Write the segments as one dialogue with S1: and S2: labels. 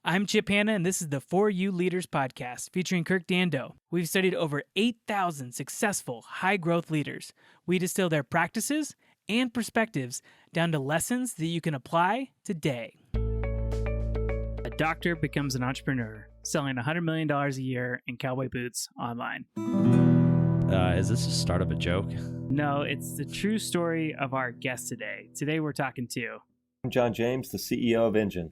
S1: I'm Chip Hanna, and this is the For You Leaders podcast featuring Kirk Dando. We've studied over 8,000 successful, high-growth leaders. We distill their practices and perspectives down to lessons that you can apply today. A doctor becomes an entrepreneur, selling $100 million a year in cowboy boots online.
S2: Is this the start of a joke?
S1: No, it's the true story of our guest today. Today we're talking to...
S3: I'm John James, the CEO of Engine.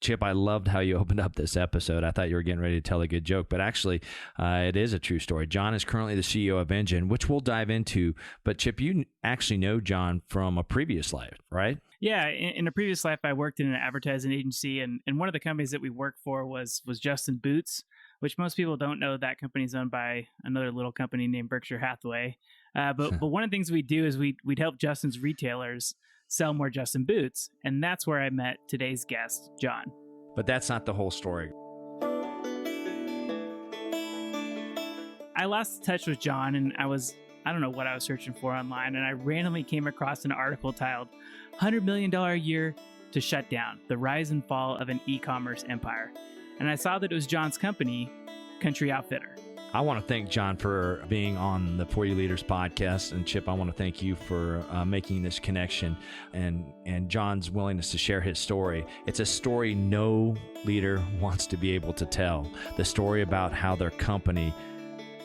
S2: Chip, I loved how you opened up this episode. I thought you were getting ready to tell a good joke, but actually, it is a true story. John is currently the CEO of Engine, which we'll dive into. But Chip, you actually know John from a previous life, right?
S1: Yeah, in a previous life, I worked in an advertising agency, and one of the companies that we worked for was Justin Boots, which most people don't know. That company is owned by another little company named Berkshire Hathaway. But one of the things we do is we'd help Justin's retailers sell more Justin Boots, and that's where I met today's guest, John.
S2: But that's not the whole story.
S1: I lost touch with John, and I don't know what I was searching for online, and I randomly came across an article titled $100 Million a Year to Shut Down, The Rise and Fall of an E-Commerce Empire. And I saw that it was John's company, Country Outfitter.
S2: I want to thank John for being on the For You Leaders podcast. And Chip, I want to thank you for making this connection and John's willingness to share his story. It's a story no leader wants to be able to tell. The story about how their company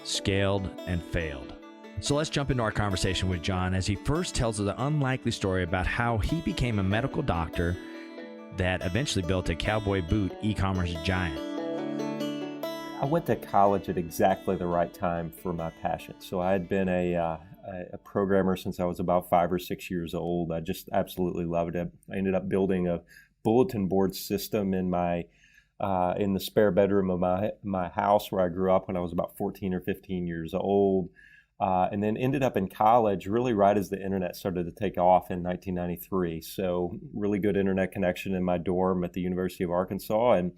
S2: scaled and failed. So let's jump into our conversation with John as he first tells us the unlikely story about how he became a medical doctor that eventually built a cowboy boot e-commerce giant.
S3: I went to college at exactly the right time for my passion. So I had been a programmer since I was about 5 or 6 years old. I just absolutely loved it. I ended up building a bulletin board system in the spare bedroom of my house where I grew up when I was about 14 or 15 years old. And then ended up in college really right as the internet started to take off in 1993. So really good internet connection in my dorm at the University of Arkansas. And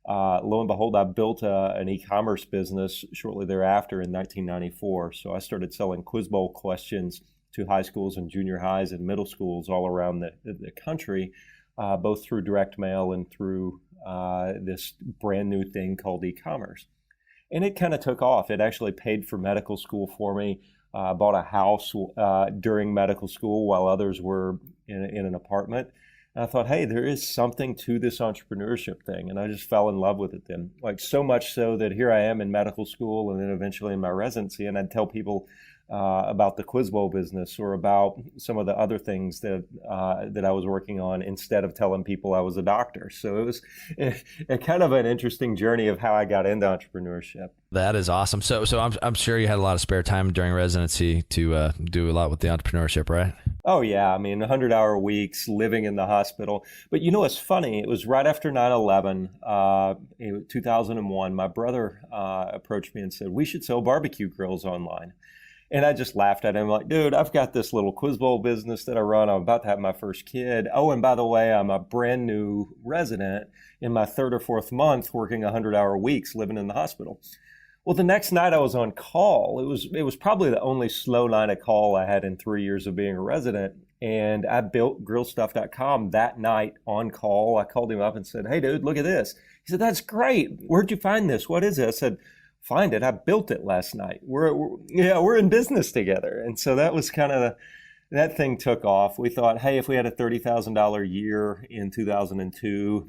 S3: lo and behold, I built an e-commerce business shortly thereafter in 1994. So I started selling Quiz Bowl questions to high schools and junior highs and middle schools all around the country, both through direct mail and through this brand new thing called e-commerce. And it kind of took off. It actually paid for medical school for me. Bought a house during medical school while others were in an apartment. And I thought, hey, there is something to this entrepreneurship thing. And I just fell in love with it then. Like so much so that here I am in medical school and then eventually in my residency. And I'd tell people about the Quiz Bowl business or about some of the other things that I was working on instead of telling people I was a doctor. So it was a kind of an interesting journey of how I got into entrepreneurship.
S2: That is awesome. So I'm sure you had a lot of spare time during residency to do a lot with the entrepreneurship, right?
S3: Oh, yeah. I mean, 100-hour weeks, living in the hospital. But you know, it's funny. It was right after 9/11, 2001. My brother approached me and said, we should sell barbecue grills online. And I just laughed at him like, dude, I've got this little Quiz Bowl business that I run. I'm about to have my first kid. Oh, and by the way, I'm a brand new resident in my 3rd or 4th month working 100-hour weeks living in the hospital. Well, the next night I was on call. It was probably the only slow night of call I had in 3 years of being a resident. And I built grillstuff.com that night on call. I called him up and said, hey, dude, look at this. He said, that's great. Where'd you find this? What is it? I said, find it. I built it last night. We're in business together. And so that was kind of, that thing took off. We thought, hey, if we had a $30,000 year in 2002,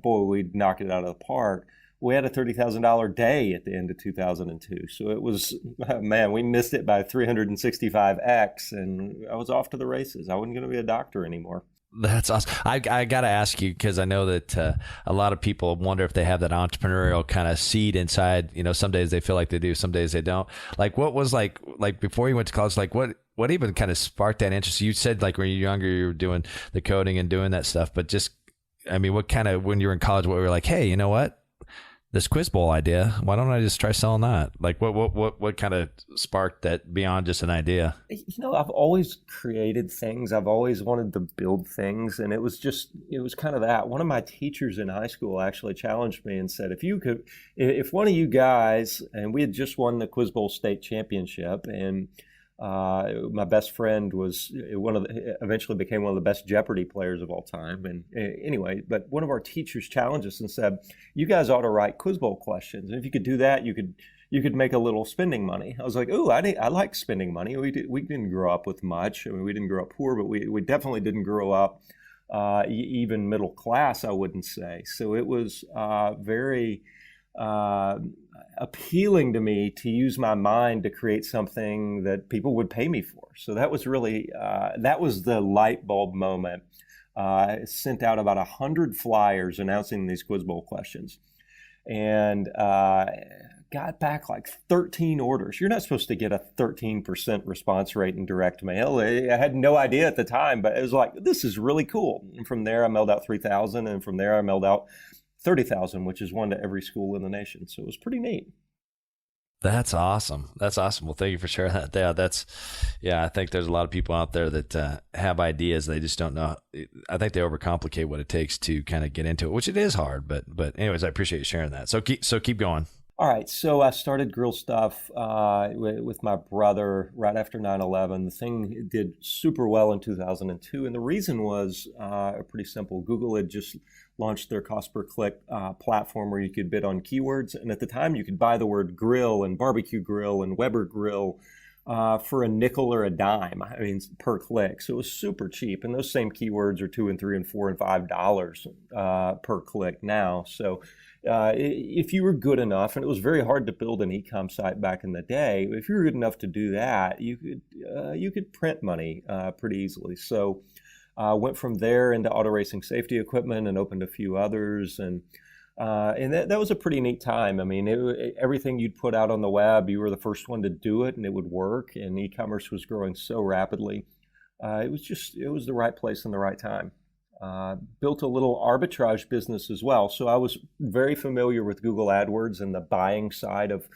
S3: boy, we'd knock it out of the park. We had a $30,000 day at the end of 2002. So it was, man, we missed it by 365x and I was off to the races. I wasn't going to be a doctor anymore.
S2: That's awesome. I got to ask you, because I know that a lot of people wonder if they have that entrepreneurial kind of seed inside. You know, some days they feel like they do, some days they don't. Like, what was like before you went to college, like what even kind of sparked that interest? You said like when you were younger, you were doing the coding and doing that stuff, but just, I mean, what kind of, when you were in college, what were you like, hey, you know what? This Quiz Bowl idea, why don't I just try selling that? Like what kind of sparked that beyond just an idea?
S3: You know, I've always created things. I've always wanted to build things. And it was kind of that. One of my teachers in high school actually challenged me and said, if one of you guys, and we had just won the Quiz Bowl state championship, and My best friend was eventually became one of the best Jeopardy players of all time. And anyway, but one of our teachers challenged us and said, "You guys ought to write Quiz Bowl questions. And if you could do that, you could make a little spending money." I was like, "Ooh, I like spending money." We didn't grow up with much. I mean, we didn't grow up poor, but we definitely didn't grow up even middle class, I wouldn't say. So it was very appealing to me to use my mind to create something that people would pay me for. So that was really, that was the light bulb moment. I sent out about 100 flyers announcing these Quiz Bowl questions, and got back like 13 orders. You're not supposed to get a 13% response rate in direct mail. I had no idea at the time, but it was like, this is really cool. And from there, I mailed out 3,000, and from there, I mailed out 30,000, which is one to every school in the nation. So it was pretty neat.
S2: That's awesome. That's awesome. Well, thank you for sharing that. I think there's a lot of people out there that have ideas. They just don't know. I think they overcomplicate what it takes to kind of get into it, which it is hard. But anyways, I appreciate you sharing that. So keep going.
S3: All right, so I started Grill Stuff with my brother right after 9/11. The thing did super well in 2002, and the reason was pretty simple. Google had just launched their cost per click platform where you could bid on keywords, and at the time you could buy the word grill and barbecue grill and Weber grill for a nickel or a dime, I mean, per click. So it was super cheap, and those same keywords are $2 and $3 and $4 and $5 per click now. So if you were good enough, and it was very hard to build an e-com site back in the day, if you were good enough to do that, you could print money pretty easily. So went from there into auto racing safety equipment and opened a few others, and that was a pretty neat time. I mean, everything you'd put out on the web, you were the first one to do it, and it would work. And e-commerce was growing so rapidly. It was the right place and the right time. Built a little arbitrage business as well. So I was very familiar with Google AdWords and the buying side of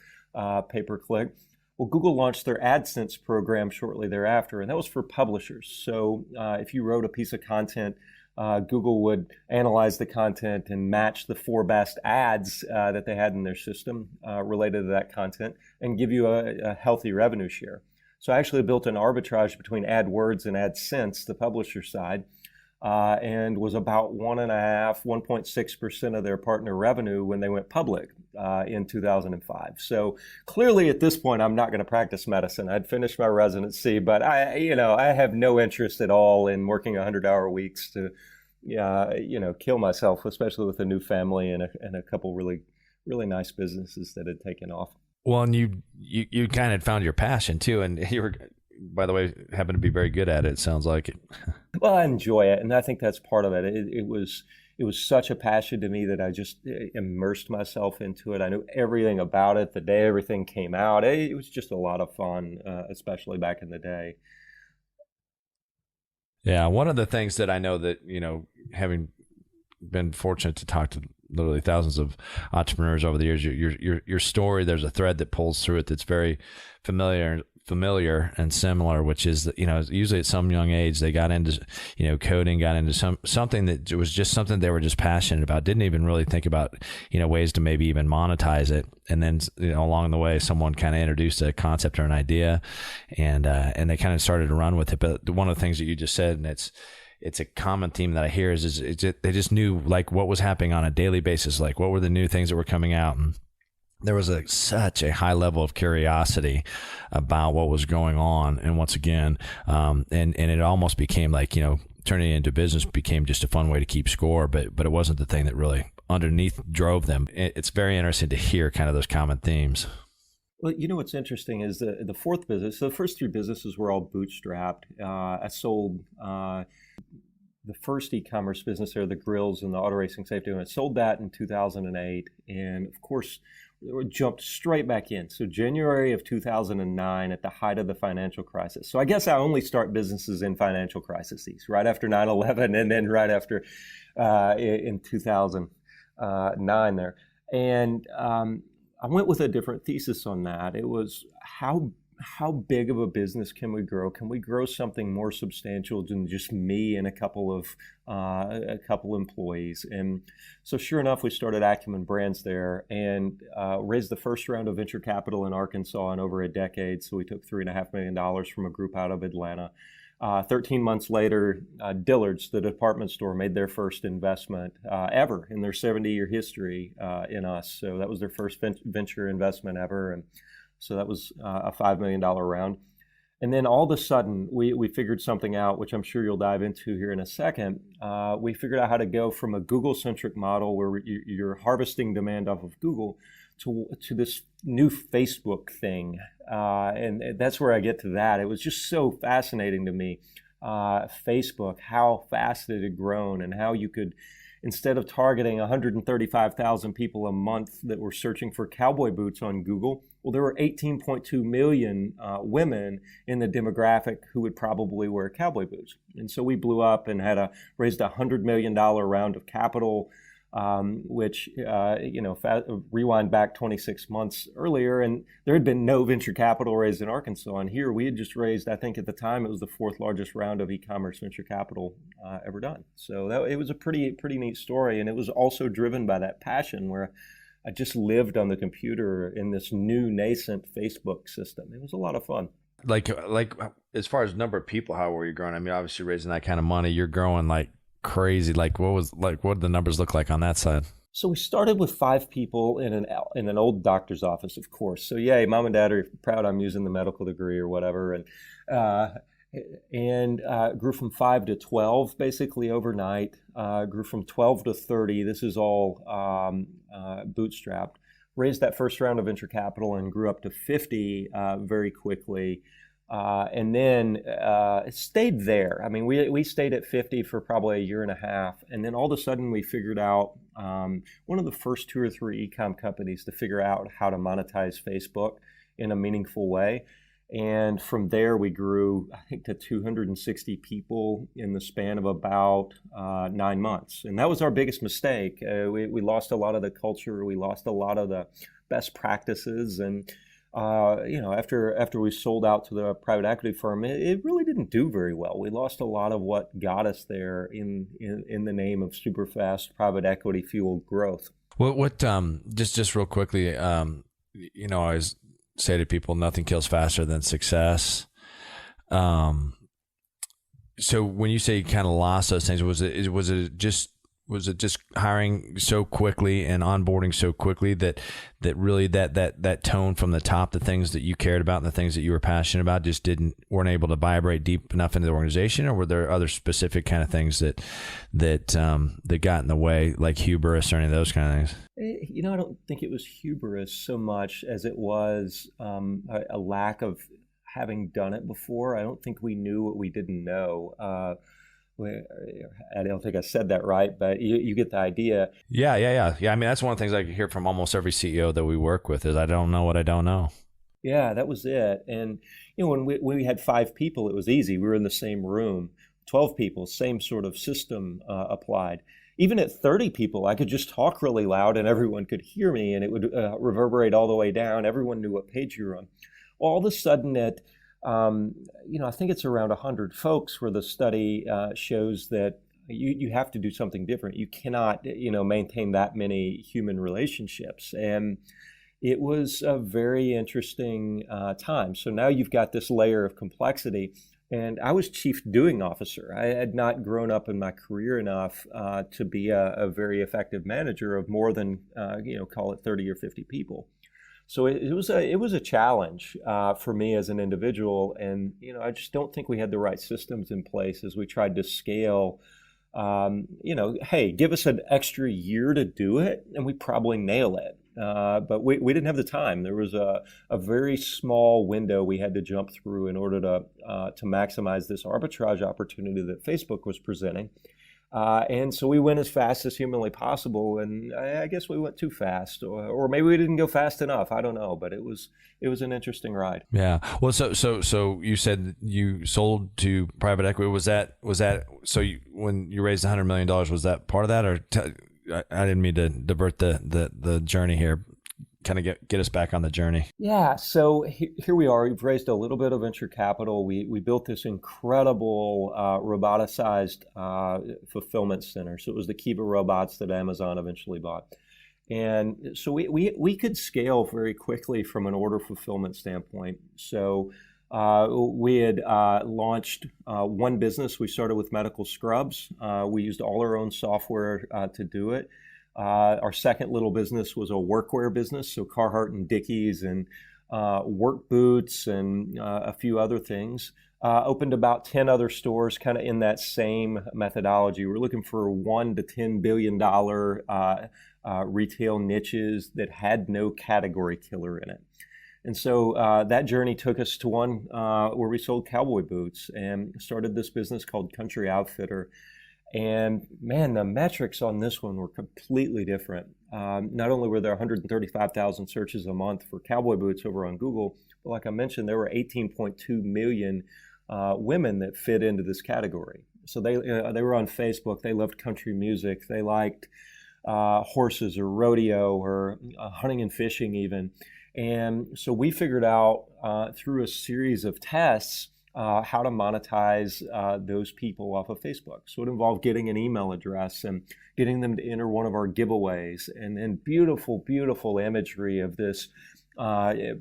S3: pay-per-click. Well, Google launched their AdSense program shortly thereafter, and that was for publishers. So if you wrote a piece of content, Google would analyze the content and match the 4 best ads that they had in their system related to that content and give you a healthy revenue share. So I actually built an arbitrage between AdWords and AdSense, the publisher side, and was about 1.6% of their partner revenue when they went public in 2005. So clearly at this point, I'm not going to practice medicine. I'd finished my residency, but I have no interest at all in working 100-hour weeks to, kill myself, especially with a new family and a couple really, really nice businesses that had taken off.
S2: Well, and you kind of found your passion too, and you were, by the way, happen to be very good at it. Sounds like it.
S3: Well, I enjoy it, and I think that's part of it. It was such a passion to me that I just immersed myself into it. I knew everything about it the day everything came out. It was just a lot of fun, especially back in the day.
S2: Yeah, one of the things that I know that, having been fortunate to talk to literally thousands of entrepreneurs over the years, your story, there's a thread that pulls through it that's very familiar and similar, which is that, usually at some young age they got into, coding, got into something that was just something they were just passionate about, didn't even really think about, ways to maybe even monetize it. And then, along the way, someone kind of introduced a concept or an idea, and they kind of started to run with it. But one of the things that you just said, and it's a common theme that I hear is they just knew like what was happening on a daily basis, like what were the new things that were coming out, and there was such a high level of curiosity about what was going on. And once again, and it almost became like, turning it into business became just a fun way to keep score, but it wasn't the thing that really underneath drove them. It's very interesting to hear kind of those common themes.
S3: Well, what's interesting is the fourth business. So the first 3 businesses were all bootstrapped. I sold the first e-commerce business there, the grills and the auto racing safety. And I sold that in 2008. And of course, we jumped straight back in. So January of 2009 at the height of the financial crisis. So I guess I only start businesses in financial crises, right after 9/11 and then right after in 2009 there. And I went with a different thesis on that. It was how how big of a business can we grow? Can we grow something more substantial than just me and a couple employees? And so sure enough, we started Acumen Brands there and raised the first round of venture capital in Arkansas in over a decade. So we took $3.5 million from a group out of Atlanta. 13 months later, Dillard's, the department store, made their first investment ever in their 70-year history in us. So that was their first venture investment ever. And so that was a $5 million round. And then all of a sudden, we figured something out, which I'm sure you'll dive into here in a second. We figured out how to go from a Google-centric model where you're harvesting demand off of Google to this new Facebook thing. And that's where I get to that. It was just so fascinating to me, Facebook, how fast it had grown and how you could, instead of targeting 135,000 people a month that were searching for cowboy boots on Google, well, there were 18.2 million women in the demographic who would probably wear cowboy boots. And so we blew up and raised a $100 million round of capital, which, rewind back 26 months earlier, and there had been no venture capital raised in Arkansas. And here we had just raised, I think at the time, it was the fourth largest round of e-commerce venture capital ever done. So it was a pretty neat story. And it was also driven by that passion where I just lived on the computer in this new nascent Facebook system. It was a lot of fun.
S2: Like as far as number of people, how were you growing? I mean, obviously raising that kind of money, you're growing like crazy. What did the numbers look like on that side?
S3: So we started with 5 people in an old doctor's office, of course. So yay, mom and dad are proud I'm using the medical degree or whatever, and grew from 5 to 12 basically overnight. Grew from 12 to 30. This is all bootstrapped. Raised that first round of venture capital and grew up to 50 very quickly. And then it stayed there. I mean, we stayed at 50 for probably a year and a half. And then all of a sudden we figured out one of the first 2 or 3 e-com companies to figure out how to monetize Facebook in a meaningful way. And from there we grew, I think, to 260 people in the span of about 9 months. And that was our biggest mistake. We lost a lot of the culture. We lost a lot of the best practices. And after we sold out to the private equity firm, it really didn't do very well. We lost a lot of what got us there in the name of super fast private equity fueled growth.
S2: What just real quickly, I always say to people, nothing kills faster than success. So when you say you kind of lost those things, was it just hiring so quickly and onboarding so quickly that really that tone from the top, the things that you cared about and the things that you were passionate about just weren't able to vibrate deep enough into the organization? Or were there other specific kind of things that got in the way, like hubris or any of those kind of things?
S3: I don't think it was hubris so much as it was a lack of having done it before. I don't think we knew what we didn't know. I don't think I said that right, but you get the idea.
S2: Yeah. I mean, that's one of the things I hear from almost every CEO that we work with is I don't know what I don't know.
S3: Yeah, that was it. And when we had 5 people, it was easy. We were in the same room. 12 people, same sort of system applied. Even at 30 people, I could just talk really loud and everyone could hear me and it would reverberate all the way down. Everyone knew what page you were on. Well, all of a sudden I think it's around 100 folks where the study shows that you have to do something different. You cannot, maintain that many human relationships. And it was a very interesting time. So now you've got this layer of complexity. And I was chief doing officer. I had not grown up in my career enough to be a very effective manager of more than, call it 30 or 50 people. So it was a challenge for me as an individual, and I just don't think we had the right systems in place as we tried to scale. Hey, give us an extra year to do it, and we probably nail it. But we didn't have the time. There was a very small window we had to jump through in order to maximize this arbitrage opportunity that Facebook was presenting. And so we went as fast as humanly possible, and I guess we went too fast, or maybe we didn't go fast enough. I don't know, but it was an interesting ride.
S2: Yeah. Well, so you said you sold to private equity. Was that so? When you raised $100 million, was that part of that, or I didn't mean to divert the journey here. kind of get us back on the journey.
S3: Yeah, so here we are. We've raised a little bit of venture capital. We built this incredible roboticized fulfillment center. So it was the Kiva robots that Amazon eventually bought. And so we could scale very quickly from an order fulfillment standpoint. So we had launched one business. We started with medical scrubs. We used all our own software to do it. Our second little business was a workwear business, so Carhartt and Dickies and work boots and a few other things. Opened about 10 other stores kind of in that same methodology. We're looking for $1 to $10 billion retail niches that had no category killer in it. And so that journey took us to one where we sold cowboy boots and started this business called Country Outfitter. And man, the metrics on this one were completely different. Not only were there 135,000 searches a month for cowboy boots over on Google, but like I mentioned, there were 18.2 million women that fit into this category. So they were on Facebook. They loved country music. They liked horses or rodeo or hunting and fishing even. And so we figured out through a series of tests how to monetize those people off of Facebook. So it involved getting an email address and getting them to enter one of our giveaways, and then beautiful, beautiful imagery of this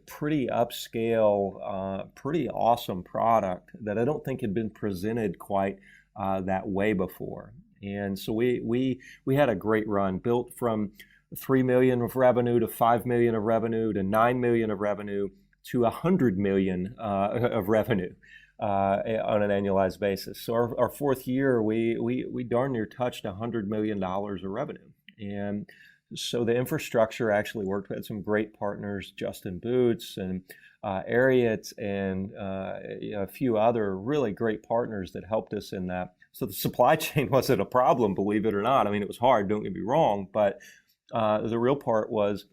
S3: pretty upscale, pretty awesome product that I don't think had been presented quite that way before. And so we had a great run, built from 3 million of revenue to 5 million of revenue to 9 million of revenue to 100 million of revenue on an annualized basis. So our fourth year, we darn near touched $100 million of revenue. And so the infrastructure actually worked. We had some great partners, Justin Boots and Ariat and a few other really great partners that helped us in that. So the supply chain wasn't a problem, believe it or not. I mean, it was hard, don't get me wrong, but the real part was,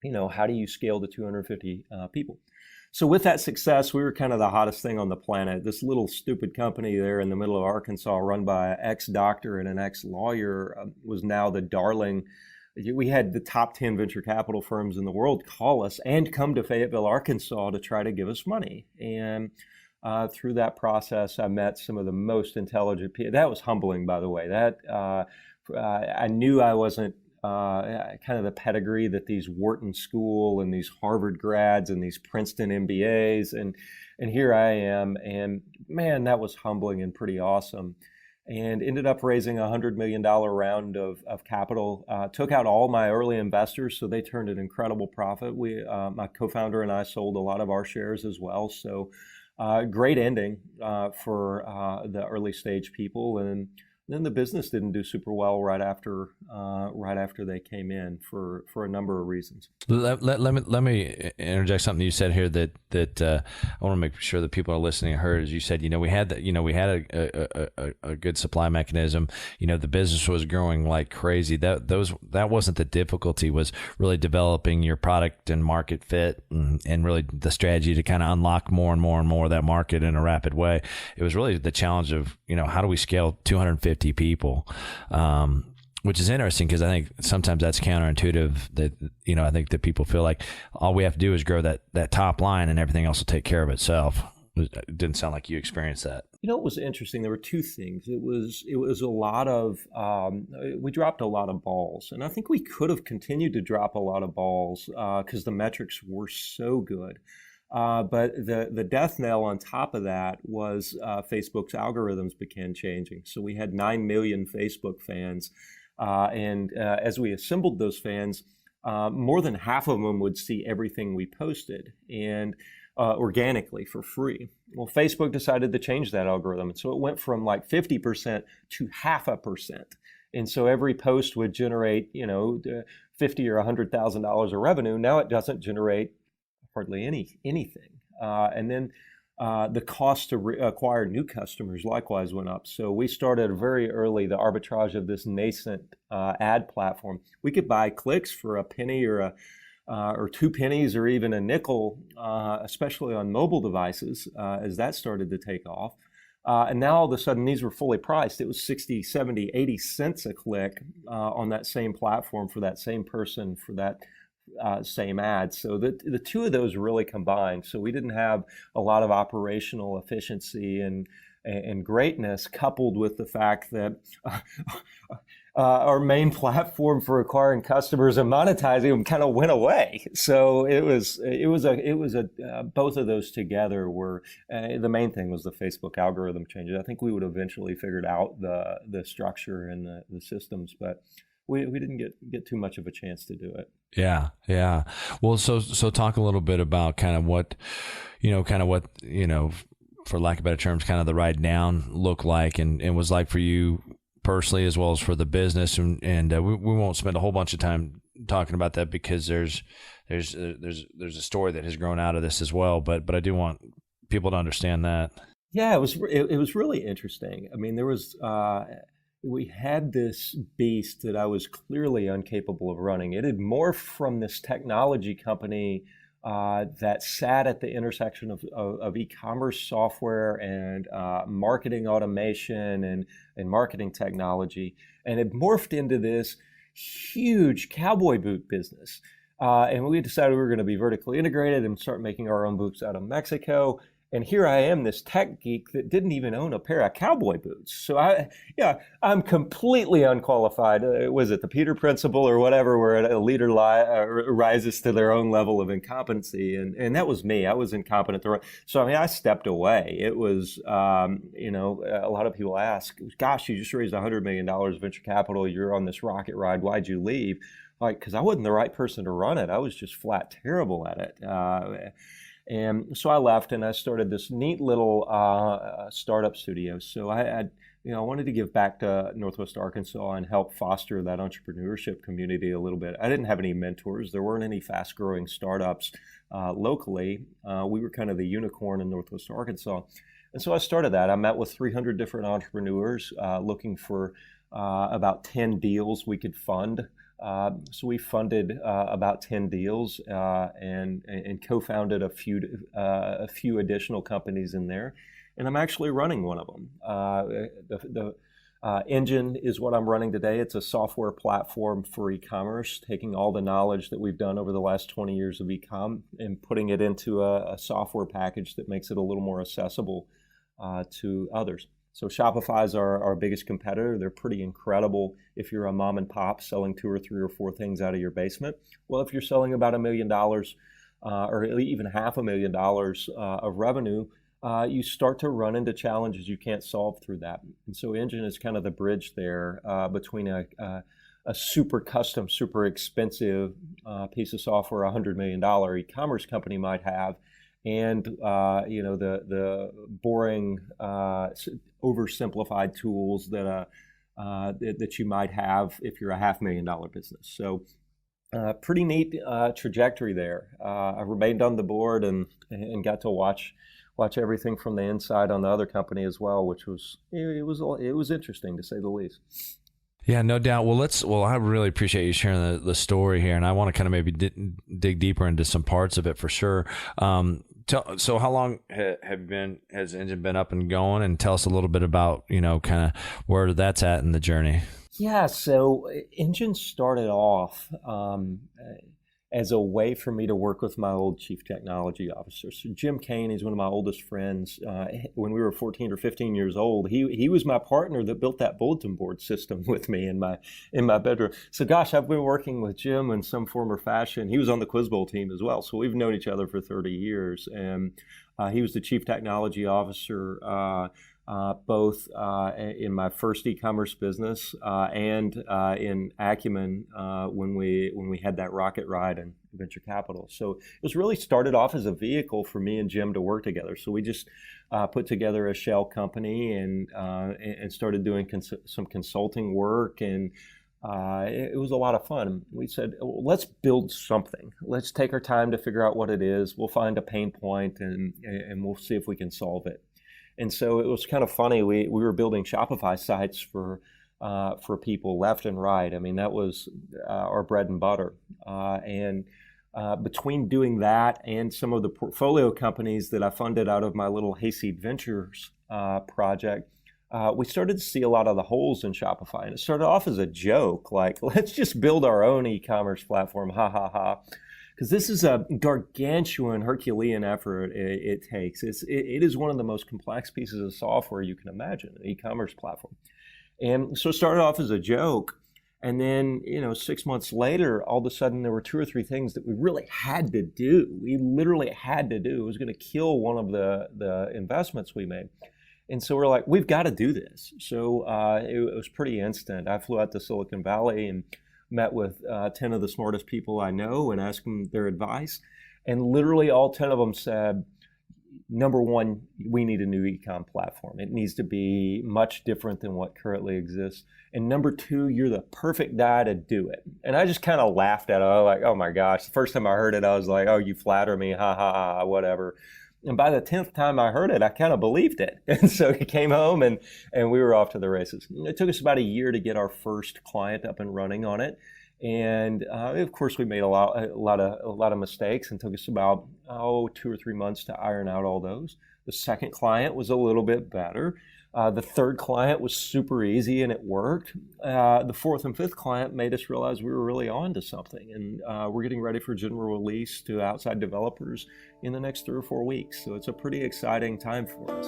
S3: how do you scale to 250 people? So with that success, we were kind of the hottest thing on the planet. This little stupid company there in the middle of Arkansas, run by an ex-doctor and an ex-lawyer, was now the darling. We had the top 10 venture capital firms in the world call us and come to Fayetteville, Arkansas to try to give us money. And through that process, I met some of the most intelligent people. That was humbling, by the way. I knew I wasn't kind of the pedigree that these Wharton School and these Harvard grads and these Princeton MBAs, and here I am, and man, that was humbling and pretty awesome. And ended up raising a $100 million round of capital. Took out all my early investors, so they turned an incredible profit. My co-founder and I sold a lot of our shares as well. So great ending for the early stage people. And then the business didn't do super well right after they came in for a number of reasons.
S2: Let me interject something you said here that I want to make sure that people are listening heard. As you said, we had a good supply mechanism. The business was growing like crazy. That wasn't the difficulty. Was really developing your product and market fit and really the strategy to kind of unlock more and more and more of that market in a rapid way. It was really the challenge of how do we scale 250 people, which is interesting because I think sometimes that's counterintuitive. That I think that people feel like all we have to do is grow that top line and everything else will take care of itself. It didn't sound like you experienced that.
S3: It was interesting. There were two things. It was a lot of we dropped a lot of balls, and I think we could have continued to drop a lot of balls because the metrics were so good. But the death knell on top of that was Facebook's algorithms began changing. So we had 9 million Facebook fans. And as we assembled those fans, more than half of them would see everything we posted and organically for free. Well, Facebook decided to change that algorithm. And so it went from like 50% to 0.5%. And so every post would generate, $50 or $100,000 of revenue. Now it doesn't generate hardly anything. And then the cost to acquire new customers likewise went up. So we started very early the arbitrage of this nascent ad platform. We could buy clicks for a penny or 2 pennies or even a nickel, especially on mobile devices, as that started to take off. And now all of a sudden these were fully priced. It was 60, 70, 80 cents a click on that same platform for that same person for that same ad. So the two of those really combined. So we didn't have a lot of operational efficiency and greatness, coupled with the fact that our main platform for acquiring customers and monetizing them kind of went away. So it was both of those together were the main thing was the Facebook algorithm changes. I think we would eventually figured out the structure and the systems, but we didn't get too much of a chance to do it.
S2: Yeah. Well, so talk a little bit about kind of what for lack of better terms, kind of the ride down look like and was like for you personally as well as for the business. And we won't spend a whole bunch of time talking about that because there's a story that has grown out of this as well. But I do want people to understand that.
S3: Yeah, it was really interesting. I mean, there was we had this beast that I was clearly incapable of running. It had morphed from this technology company that sat at the intersection of e-commerce software and marketing automation and marketing technology, and it morphed into this huge cowboy boot business. And we decided we were going to be vertically integrated and start making our own boots out of Mexico. And here I am, this tech geek that didn't even own a pair of cowboy boots. So I'm completely unqualified. Was it the Peter Principle or whatever, where a leader rises to their own level of incompetency? And that was me. I was incompetent. So, I mean, I stepped away. It was, a lot of people ask, gosh, you just raised $100 million venture capital. You're on this rocket ride. Why'd you leave? Like, because I wasn't the right person to run it. I was just flat terrible at it. And so I left and I started this neat little startup studio. So I wanted to give back to Northwest Arkansas and help foster that entrepreneurship community a little bit. I didn't have any mentors. There weren't any fast growing startups locally. We were kind of the unicorn in Northwest Arkansas. And so I started that. I met with 300 different entrepreneurs looking for about 10 deals we could fund. So we funded about 10 deals and co-founded a few additional companies in there, and I'm actually running one of them. The Engine is what I'm running today. It's a software platform for e-commerce, taking all the knowledge that we've done over the last 20 years of e-com and putting it into a software package that makes it a little more accessible to others. So Shopify is our biggest competitor. They're pretty incredible if you're a mom and pop selling 2 or 3 or 4 things out of your basement. Well, if you're selling about $1 million or even $500,000 of revenue, you start to run into challenges you can't solve through that. And so Engine is kind of the bridge there between a super custom, super expensive piece of software, $100 million e-commerce company might have, and the boring, oversimplified tools that you might have if you're a $500,000 business. So, pretty neat trajectory there. I remained on the board and got to watch everything from the inside on the other company as well, which was it was interesting to say the least.
S2: Yeah, no doubt. Well, I really appreciate you sharing the story here, and I want to kind of maybe dig deeper into some parts of it for sure. So how long has Engine been up and going, and tell us a little bit about, kind of where that's at in the journey.
S3: Yeah, so Engine started off as a way for me to work with my old chief technology officer. So Jim Kane, he's one of my oldest friends. When we were 14 or 15 years old, he was my partner that built that bulletin board system with me in my bedroom. So gosh, I've been working with Jim in some form or fashion. He was on the Quiz Bowl team as well. So we've known each other for 30 years. And he was the chief technology officer both in my first e-commerce business and in Acumen when we had that rocket ride in venture capital. So it was really started off as a vehicle for me and Jim to work together. So we just put together a shell company and started doing some consulting work, and it was a lot of fun. We said, well, let's build something. Let's take our time to figure out what it is. We'll find a pain point and we'll see if we can solve it. And so it was kind of funny. We were building Shopify sites for people left and right. I mean, that was our bread and butter. And between doing that and some of the portfolio companies that I funded out of my little Hayseed Ventures project, we started to see a lot of the holes in Shopify. And it started off as a joke, like, let's just build our own e-commerce platform, ha, ha, ha. Because this is a gargantuan Herculean effort it takes. It is one of the most complex pieces of software you can imagine, an e-commerce platform. And so it started off as a joke. And then, 6 months later, all of a sudden there were 2 or 3 things that we really had to do. We literally had to do. It was going to kill one of the investments we made. And so we're like, we've got to do this. So it was pretty instant. I flew out to Silicon Valley and met with 10 of the smartest people I know and asked them their advice. And literally all 10 of them said, number one, we need a new e-com platform. It needs to be much different than what currently exists. And number two, you're the perfect guy to do it. And I just kind of laughed at it. I was like, oh my gosh. The first time I heard it, I was like, oh, you flatter me, ha, ha, ha, whatever. And by the 10th time I heard it, I kind of believed it. And so he came home and we were off to the races. It took us about a year to get our first client up and running on it. And of course, we made a lot of mistakes, and took us about 2 or 3 months to iron out all those. The second client was a little bit better. The third client was super easy and it worked. The fourth and fifth client made us realize we were really on to something. And we're getting ready for general release to outside developers in the next 3 or 4 weeks. So it's a pretty exciting time for us.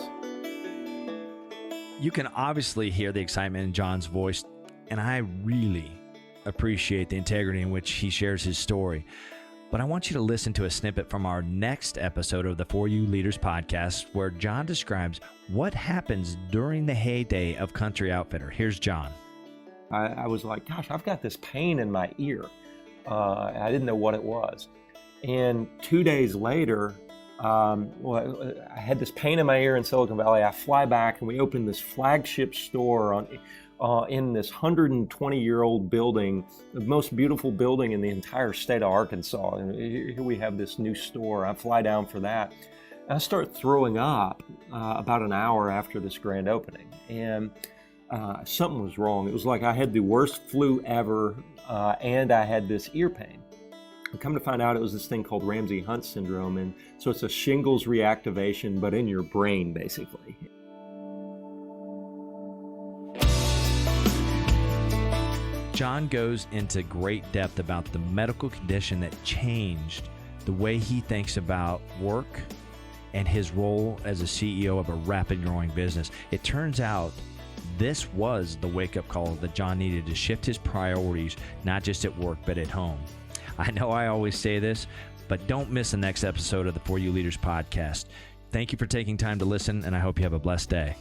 S2: You can obviously hear the excitement in John's voice, and I really appreciate the integrity in which he shares his story. But I want you to listen to a snippet from our next episode of the For You Leaders podcast, where John describes what happens during the heyday of Country Outfitter. Here's John.
S3: I was like, gosh, I've got this pain in my ear. I didn't know what it was. And 2 days later, I had this pain in my ear in Silicon Valley. I fly back and we open this flagship store in this 120-year-old building, the most beautiful building in the entire state of Arkansas. And here we have this new store. I fly down for that. I start throwing up about an hour after this grand opening. And something was wrong. It was like I had the worst flu ever, and I had this ear pain. And come to find out, it was this thing called Ramsay-Hunt syndrome. And so it's a shingles reactivation, but in your brain, basically.
S2: John goes into great depth about the medical condition that changed the way he thinks about work and his role as a CEO of a rapid growing business. It turns out this was the wake-up call that John needed to shift his priorities, not just at work, but at home. I know I always say this, but don't miss the next episode of the For You Leaders podcast. Thank you for taking time to listen, and I hope you have a blessed day.